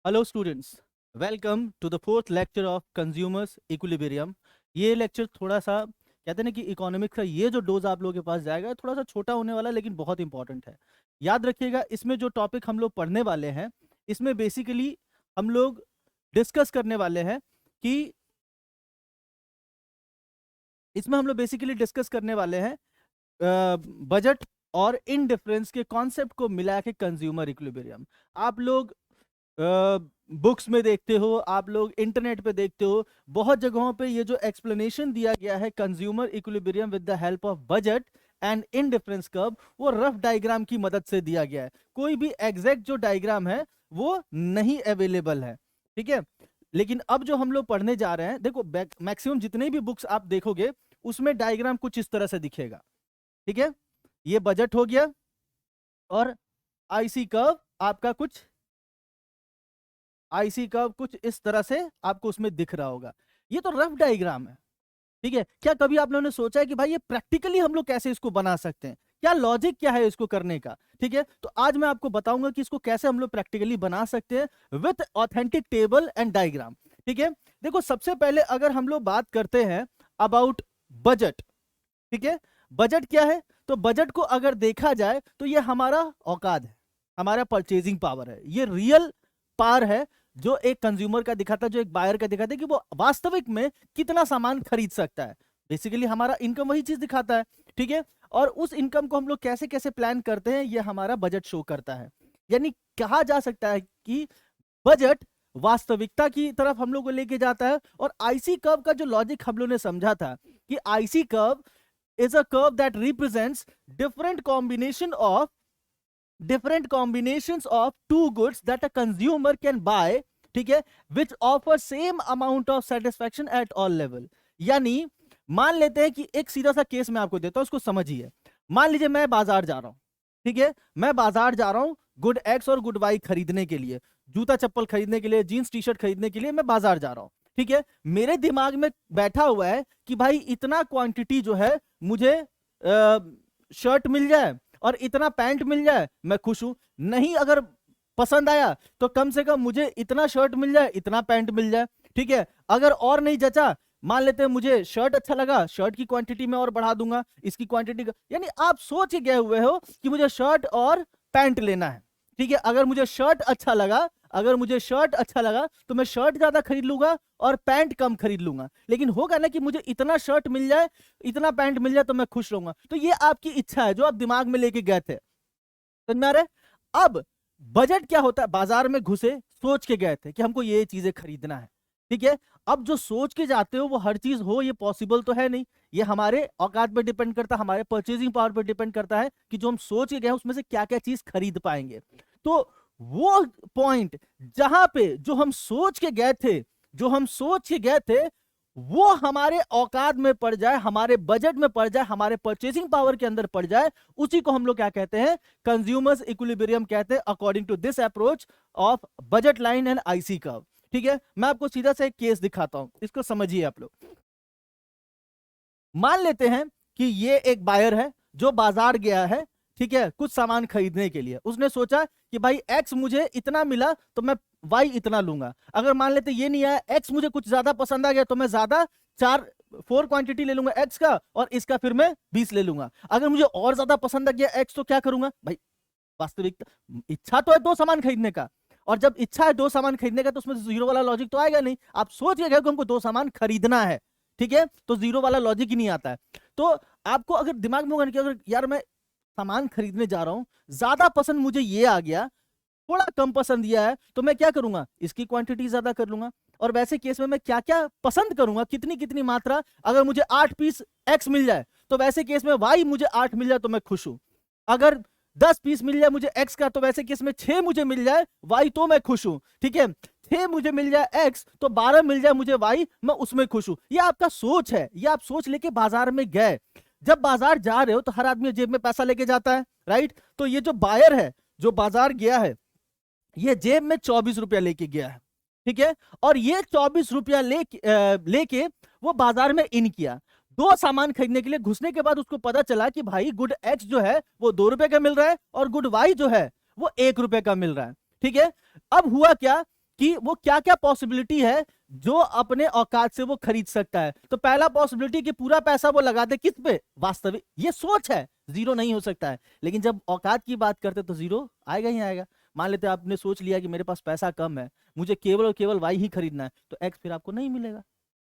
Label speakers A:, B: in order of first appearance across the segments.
A: Hello students, welcome to the fourth lecture of consumers equilibrium. ये lecture थोड़ा सा कहते हैं ना कि इकोनॉमिक्स का ये जो डोज आप लोगों के पास जाएगा थोड़ा सा छोटा होने वाला है, लेकिन बहुत इंपॉर्टेंट है। याद रखिएगा, इसमें जो टॉपिक हम लोग पढ़ने वाले हैं, इसमें बेसिकली हम लोग डिस्कस करने वाले हैं कि बजट और इन डिफरेंस के कॉन्सेप्ट को मिला के कंज्यूमर इक्विलिब्रियम। आप लोग बुक्स में देखते हो, आप लोग इंटरनेट पे देखते हो, बहुत जगहों पे ये जो एक्सप्लेनेशन दिया गया है consumer equilibrium with the help of budget and indifference curve, वो रफ डायग्राम की मदद से दिया गया है। कोई भी एग्जैक्ट जो डायग्राम है वो नहीं अवेलेबल है, ठीक है। लेकिन अब जो हम लोग पढ़ने जा रहे हैं, देखो मैक्सिमम जितने भी बुक्स आप देखोगे उसमें डायग्राम कुछ इस तरह से दिखेगा, ठीक है। ये बजट हो गया और आईसी कर्व आपका कुछ इस तरह से आपको उसमें दिख रहा होगा। ये तो रफ डायग्राम है, ठीक है। क्या कभी आप लोगों ने सोचा है कि भाई ये प्रैक्टिकली हम लोग कैसे इसको बना सकते हैं, क्या लॉजिक क्या है इसको करने का, ठीक है। तो आज मैं आपको बताऊंगा कि इसको कैसे हम लोग प्रैक्टिकली बना सकते हैं with authentic table and diagram, ठीक है। देखो, सबसे पहले अगर हम लोग बात करते हैं अबाउट बजट, ठीक है। बजट क्या है? तो बजट को अगर देखा जाए तो ये हमारा औकात है, हमारा परचेजिंग पावर है, ये रियल पावर है जो एक कंज्यूमर का दिखाता है, जो एक बायर का दिखाता है कि वो वास्तविक में कितना सामान खरीद सकता है। बेसिकली हमारा इनकम वही चीज दिखाता है, ठीक है। और उस इनकम को हम लोग कैसे कैसे प्लान करते हैं, ये हमारा बजट शो करता है। यानी कहा जा सकता है कि बजट वास्तविकता की तरफ हम लोग को लेके जाता है। और आईसी कर्व का जो लॉजिक हम लोग ने समझा था कि IC curve is a curve that represents different combinations of two goods that a consumer can buy, ठीक है, which offer same amount of satisfaction at all level। यानी मान लेते हैं कि एक सीधा सा केस मैं आपको देता हूं, उसको समझिए। मान लीजिए मैं बाजार जा रहा हूं, ठीक है, मैं बाजार जा रहा हूं गुड एक्स और गुड वाई खरीदने के लिए, जूता चप्पल खरीदने के लिए, जीन्स टी शर्ट खरीदने के लिए मैं बाजार जा रहा हूं, ठीक है। मेरे दिमाग में बैठा हुआ है कि भाई इतना क्वांटिटी जो है मुझे शर्ट मिल जाए और इतना पैंट मिल जाए, मैं खुश हूं। नहीं अगर पसंद आया तो कम से कम मुझे इतना शर्ट मिल जाए, इतना पैंट मिल जाए, ठीक है। अगर और नहीं जचा, मान लेते हैं मुझे शर्ट अच्छा लगा, शर्ट की क्वांटिटी में और बढ़ा दूंगा, इसकी क्वांटिटी यानी आप सोच के गए हुए हो कि मुझे शर्ट और पैंट लेना है, ठीक है। अगर मुझे शर्ट अच्छा लगा तो मैं शर्ट ज्यादा खरीद लूंगा और पैंट कम खरीद लूंगा। लेकिन होगा ना कि मुझे इतना शर्ट मिल जाए, इतना पैंट मिल जाए तो मैं खुश रहूंगा। तो ये आपकी इच्छा है जो आप दिमाग में लेके गए थे, समझ में आ रहा है। अब बजट क्या होता है? बाजार में घुसे, सोच के गए थे कि हमको ये चीजें खरीदना है, ठीक है। अब जो सोच के जाते हो वो हर चीज हो, ये पॉसिबल तो है नहीं। ये हमारे औकात पे डिपेंड करता है, हमारे परचेजिंग पावर पे डिपेंड करता है कि जो हम सोच के गए उसमें से क्या क्या चीज खरीद पाएंगे। तो वो पॉइंट जहां पे जो हम सोच के गए थे वो हमारे औकात में पड़ जाए, हमारे बजट में पड़ जाए, हमारे परचेसिंग पावर के अंदर पड़ जाए, उसी को हम लोग क्या कहते हैं? कंज्यूमर्स इक्विलिब्रियम कहते हैं, according to this approach of budget line and IC curve, ठीक है। मैं आपको सीधा सा एक केस दिखाता हूं, इसको समझिए आप लोग। मान लेते हैं कि ये एक बायर है जो बाजार गया है, ठीक है, कुछ सामान खरीदने के लिए। उसने सोचा कि भाई एक्स मुझे इतना मिला तो मैं वाई इतना लूंगा। अगर मान लेते ये नहीं आया, एक्स मुझे कुछ ज्यादा पसंद आ गया तो मैं ज्यादा 4 क्वांटिटी ले लूंगा एक्स का और इसका फिर मैं 20 ले लूंगा। अगर मुझे और ज्यादा पसंद आ गया एक्स तो क्या करूंगा भाई? वास्तविक इच्छा तो है 2 सामान खरीदने का, और जब इच्छा है 2 सामान खरीदने का तो उसमें जीरो वाला लॉजिक तो आएगा नहीं। आप सोच के गए कि हमको 2 सामान खरीदना है, ठीक है, तो जीरो वाला लॉजिक ही नहीं आता है। तो आपको अगर दिमाग में होगा कि अगर यार मैं सामान खरीदने जा रहा हूं, ज्यादा पसंद मुझे ये आ गया, थोड़ा कम पसंद दिया है, तो मैं क्या करूंगा? इसकी क्वांटिटी ज्यादा कर लूंगा। और वैसे केस में मैं क्या क्या पसंद करूंगा, कितनी कितनी मात्रा, अगर मुझे 8 पीस एक्स मिल जाए तो वैसे केस में वाई मुझे 8 मिल जाए तो मैं खुश हूं। अगर 10 पीस मिल जाए मुझे एक्स का तो वैसे केस में 6 मुझे मिल जाए वाई तो मैं खुश हूं, ठीक है। 6 मुझे मिल जाए एक्स तो 12 मिल जाए मुझे वाई, मैं उसमें खुश हूं। ये आपका सोच है, ये आप सोच लेके बाजार में गए। जब बाजार जा रहे हो तो हर आदमी जेब में पैसा लेके जाता है, राइट। तो ये जो बायर है जो बाजार गया है, ये जेब में 24 रुपया लेके गया है, ठीक है। और ये 24 रुपया लेके वो बाजार में इन किया। 2 सामान खरीदने के लिए घुसने के बाद उसको पता चला कि भाई गुड एक्स जो है वो 2 रुपए का मिल रहा है और गुड वाई जो है वो 1 रुपए का मिल रहा है, ठीक है। अब हुआ क्या कि वो क्या क्या पॉसिबिलिटी है जो अपने औकात से वो खरीद सकता है। तो पहला पॉसिबिलिटी कि पूरा पैसा वो लगा दे किस पे, वास्तविक, ये सोच है, जीरो नहीं हो सकता है। लेकिन जब औकात की बात करते तो जीरो आएगा ही आएगा। मान लेते आपने सोच लिया कि मेरे पास पैसा कम है, मुझे केवल और केवल वाई ही खरीदना है, तो एक्स फिर आपको नहीं मिलेगा,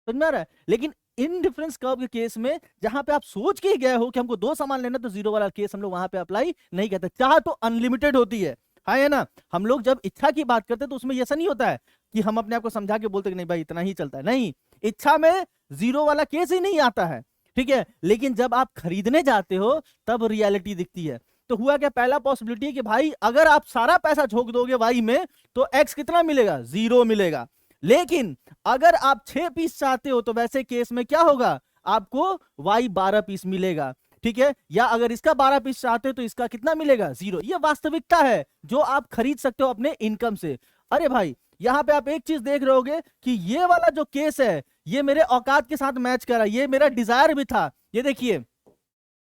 A: समझ में आ रहा है। लेकिन इन डिफरेंस कर्व के केस में जहां पे आप सोच के गए हो कि हमको दो सामान लेना, तो जीरो वाला केस हम लोग वहां पे अप्लाई नहीं करते। चाह तो अनलिमिटेड होती है, हाँ है ना। हम लोग जब इच्छा की बात करते हैं तो उसमें ऐसा नहीं होता है कि हम अपने आप को समझा के बोलते कि नहीं भाई इतना ही चलता है, नहीं, इच्छा में जीरो वाला केस ही नहीं आता है, ठीक है। लेकिन जब आप खरीदने जाते हो तब रियलिटी दिखती है। तो हुआ क्या, पहला पॉसिबिलिटी है कि भाई अगर आप सारा पैसा झोंक दोगे वाई में तो एक्स कितना मिलेगा, जीरो मिलेगा। लेकिन अगर आप 6 पीस चाहते हो तो वैसे केस में क्या होगा, आपको वाई 12 पीस मिलेगा, ठीक है। या अगर इसका 12 पीस चाहते हो तो इसका कितना मिलेगा, जीरो। ये वास्तविकता है जो आप खरीद सकते हो अपने इनकम से। अरे भाई यहां पे आप एक चीज देख रहे होगे कि ये वाला जो केस है ये मेरे औकात के साथ मैच कर रहा है, ये मेरा डिजायर भी था। ये देखिए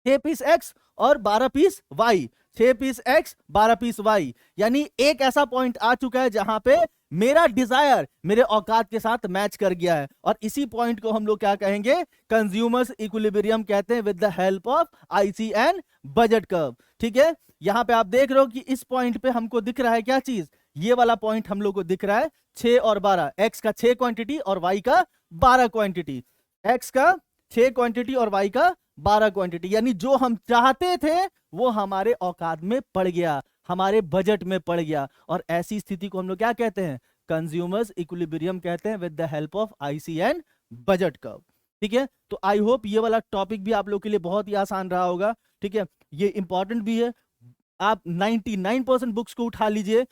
A: 6 पीस एक्स और 12 piece Y, 6 piece X 12 piece Y, यानी एक ऐसा पॉइंट आ चुका है जहां पे मेरा डिजायर मेरे औकात के साथ मैच कर गया है। और इसी पॉइंट को हम लोग क्या कहेंगे, कंज्यूमर्स इक्विलिब्रियम कहते हैं, with the help of ICN budget curve, ठीक है। यहां पे आप देख रहे हो कि इस पॉइंट पे हमको दिख रहा है क्या चीज, ये वाला पॉइंट हम लोग को दिख रहा है 6 और 12, एक्स का 6 क्वांटिटी और वाई का 12 क्वांटिटी, एक्स का 6 क्वांटिटी और वाई का 12 क्वांटिटी, यानी जो हम चाहते थे वो हमारे औकात में पड़ गया, हमारे बजट में पड़ गया। और ऐसी स्थिति को हम लोग क्या कहते हैं, कंज्यूमर्स इक्विलिब्रियम कहते हैं, with the help of ICN budget curve, ठीक है। तो आई होप ये वाला टॉपिक भी आप लोग के लिए बहुत ही आसान रहा होगा, ठीक है। ये इंपॉर्टेंट भी है, आप 99% बुक्स को उठा लीजिए,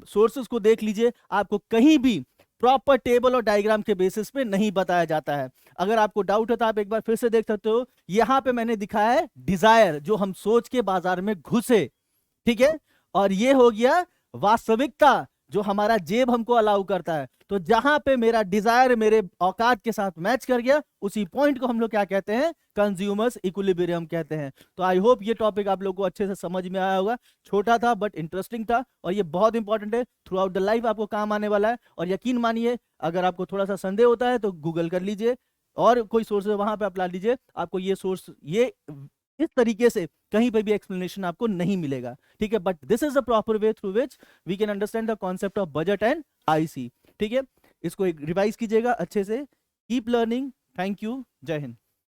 A: सोर्सेस को देख लीजिए, आपको कहीं भी प्रॉपर टेबल और डायग्राम के बेसिस पे नहीं बताया जाता है। अगर आपको डाउट है तो आप एक बार फिर से देख सकते हो, यहां पे मैंने दिखाया है डिजायर, जो हम सोच के बाजार में घुसे, ठीक है। और ये हो गया वास्तविकता, जो हमारा जेब हमको अलाउ करता है। तो जहां पे मेरा डिजायर मेरे औकात के साथ मैच कर गया, उसी पॉइंट को हम लोग क्या कहते हैं, कंज्यूमर्स इक्विलिब्रियम कहते हैं। तो आई होप ये टॉपिक आप लोग को अच्छे से समझ में आया होगा, छोटा था बट इंटरेस्टिंग था, और ये बहुत इंपॉर्टेंट है, थ्रू आउट द लाइफ आपको काम आने वाला है। और यकीन मानिए अगर आपको थोड़ा सा संदेह होता है तो गूगल कर लीजिए और कोई सोर्स वहां पे अप्लाई लीजिए, आपको ये सोर्स ये इस तरीके से कहीं पे भी एक्सप्लेनेशन आपको नहीं मिलेगा, ठीक है। But this is the proper way through which we can understand the concept of budget and IC, ठीक है। इसको एक रिवाइज कीजिएगा अच्छे से, कीप लर्निंग, थैंक यू, जय हिंद।